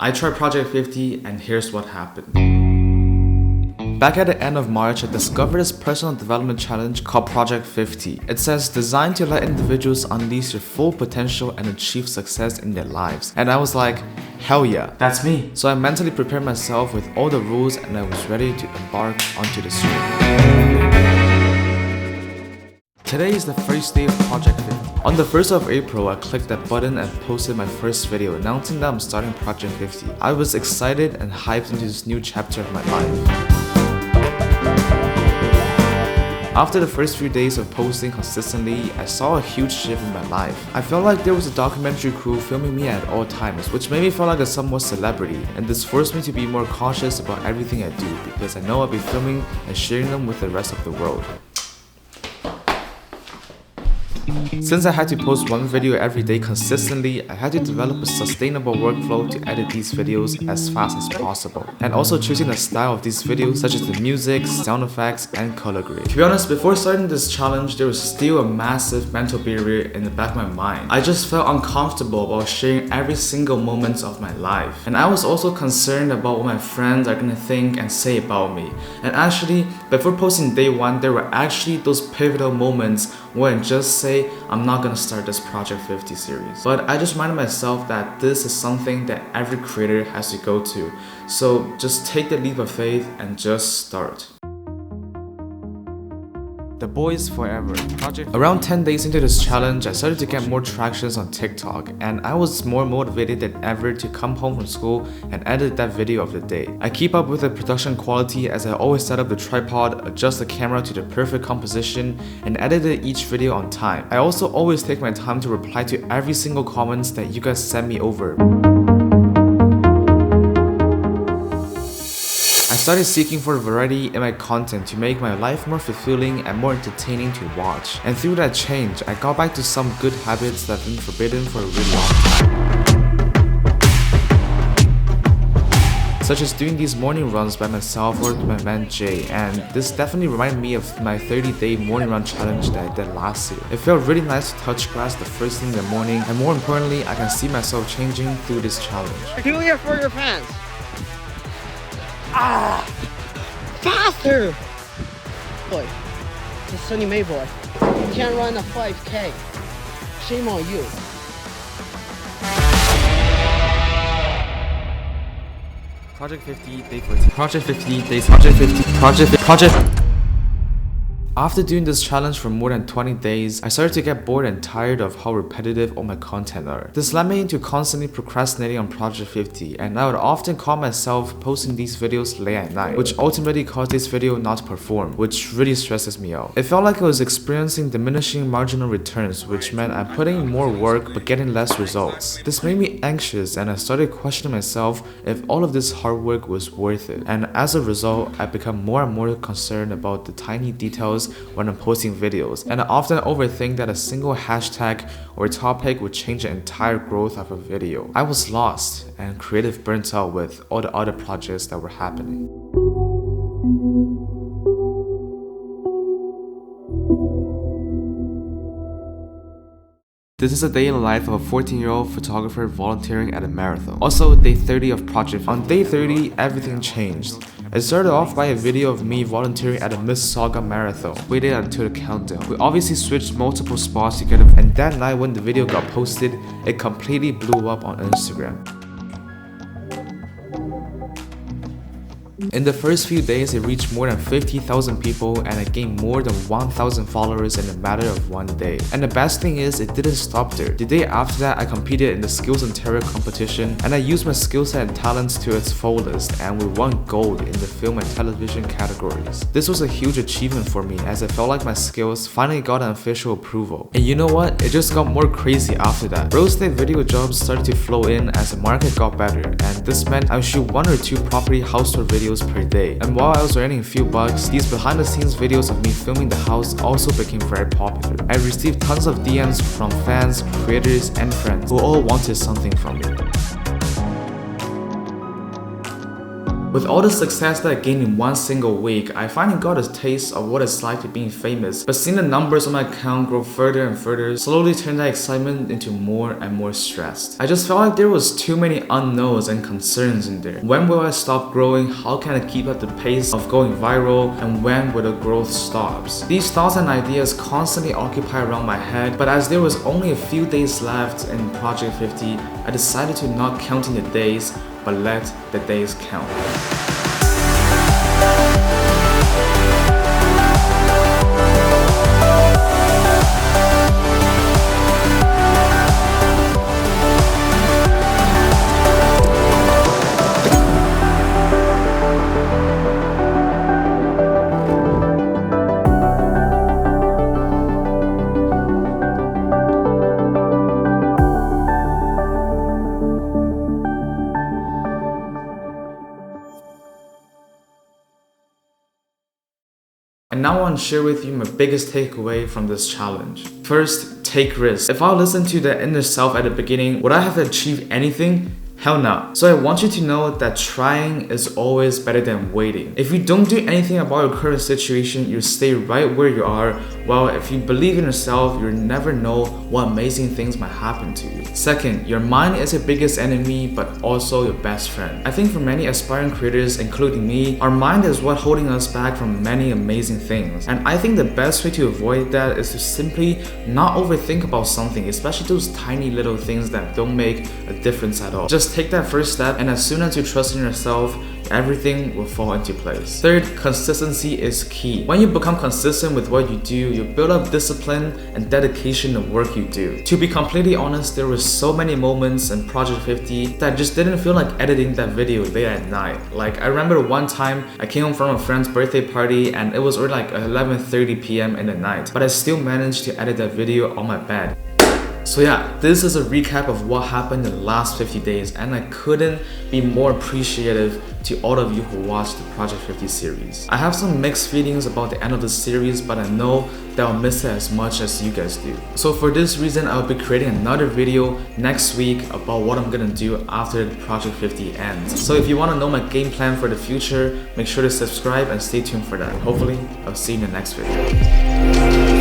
I tried Project 50 and here's what happened. Back at the end of March, I discovered this personal development challenge called Project 50. It says, designed to let individuals unleash their full potential and achieve success in their lives. And I was like, hell yeah, that's me. So I mentally prepared myself with all the rules and I was ready to embark onto this journey. Today is the first day of Project 50. On the 1st of April, I clicked that button and posted my first video announcing that I'm starting Project 50. I was excited and hyped into this new chapter of my life. After the first few days of posting consistently, I saw a huge shift in my life. I felt like there was a documentary crew filming me at all times, which made me feel like a somewhat celebrity, and this forced me to be more cautious about everything I do because I know I'll be filming and sharing them with the rest of the world. Since I had to post one video every day consistently, I had to develop a sustainable workflow to edit these videos as fast as possible, and also choosing the style of these videos such as the music, sound effects, and color grade. To be honest, before starting this challenge, there was still a massive mental barrier in the back of my mind. I just felt uncomfortable about sharing every single moment of my life, and I was also concerned about what my friends are gonna think and say about me. And actually, before posting day one, there were actually those pivotal moments where I just say, I'm not gonna start this Project 50 series. But I just reminded myself that this is something that every creator has to go to. So just take the leap of faith and just start. The Boys Forever Project. Around 10 days into this challenge, I started to get more tractions on TikTok, and I was more motivated than ever to come home from school and edit that video of the day. I keep up with the production quality as I always set up the tripod, adjust the camera to the perfect composition, and edited each video on time. I also always take my time to reply to every single comments that you guys send me over. I started seeking for variety in my content to make my life more fulfilling and more entertaining to watch. And through that change, I got back to some good habits that have been forbidden for a really long time. Such as doing these morning runs by myself or with my man Jay, and this definitely reminded me of my 30-day morning run challenge that I did last year. It felt really nice to touch grass the first thing in the morning, and more importantly, I can see myself changing through this challenge. You're doing it for your fans. Ah! Faster! Boy, the Sunny May boy. You can't run a 5K. Shame on you. Project 50, day 14. Project 50, days. Project 50, Project. After doing this challenge for more than 20 days, I started to get bored and tired of how repetitive all my content are. This led me into constantly procrastinating on Project 50, and I would often caught myself posting these videos late at night, which ultimately caused this video not to perform, which really stresses me out. It felt like I was experiencing diminishing marginal returns, which meant I'm putting in more work but getting less results. This made me anxious, and I started questioning myself if all of this hard work was worth it. And as a result, I become more and more concerned about the tiny details when I'm posting videos, and I often overthink that a single hashtag or topic would change the entire growth of a video. I was lost and creative burnt out with all the other projects that were happening. This is a day in the life of a 14-year-old photographer volunteering at a marathon. Also, day 30 of Project 50. On day 30, everything changed. It started off by a video of me volunteering at a Mississauga marathon. Waited until the countdown. We obviously switched multiple spots together, and that night when the video got posted, it completely blew up on Instagram. In the first few days, it reached more than 50,000 people, and I gained more than 1,000 followers in a matter of one day. And the best thing is, it didn't stop there. The day after that, I competed in the Skills Ontario competition, and I used my skill set and talents to its fullest, and we won gold in the film and television categories. This was a huge achievement for me, as I felt like my skills finally got an official approval. And you know what? It just got more crazy after that. Real estate video jobs started to flow in as the market got better, and this meant I would shoot 1 or 2 property house tour videos per day. And while I was earning a few bucks, these behind the scenes videos of me filming the house also became very popular. I received tons of DMs from fans, creators, and friends who all wanted something from me. With all the success that I gained in one single week, I finally got a taste of what it's like to being famous, but seeing the numbers on my account grow further and further slowly turned that excitement into more and more stress. I just felt like there was too many unknowns and concerns in there. When will I stop growing? How can I keep up the pace of going viral? And when will the growth stops? These thoughts and ideas constantly occupy around my head, but as there was only a few days left in Project 50, I decided to not counting the days, but let the days count. And now I want to share with you my biggest takeaway from this challenge. First, take risks. If I listened to the inner self at the beginning, would I have achieved anything? Hell no. So I want you to know that trying is always better than waiting. If you don't do anything about your current situation, you stay right where you are. Well, if you believe in yourself, you'll never know what amazing things might happen to you. Second, your mind is your biggest enemy, but also your best friend. I think for many aspiring creators, including me, our mind is what holding us back from many amazing things. And I think the best way to avoid that is to simply not overthink about something, especially those tiny little things that don't make a difference at all. Just take that first step, and as soon as you trust in yourself, everything will fall into place. Third, consistency is key. When you become consistent with what you do, you build up discipline and dedication to work you do. To be completely honest, there were so many moments in Project 50 that just didn't feel like editing that video late at night. Like, I remember one time I came home from a friend's birthday party and it was already like 11:30 p.m. in the night, but I still managed to edit that video on my bed. So yeah, this is a recap of what happened in the last 50 days, and I couldn't be more appreciative to all of you who watched the Project 50 series. I have some mixed feelings about the end of the series, but I know that I'll miss it as much as you guys do. So for this reason, I'll be creating another video next week about what I'm gonna do after the Project 50 ends. So if you wanna know my game plan for the future, make sure to subscribe and stay tuned for that. Hopefully, I'll see you in the next video.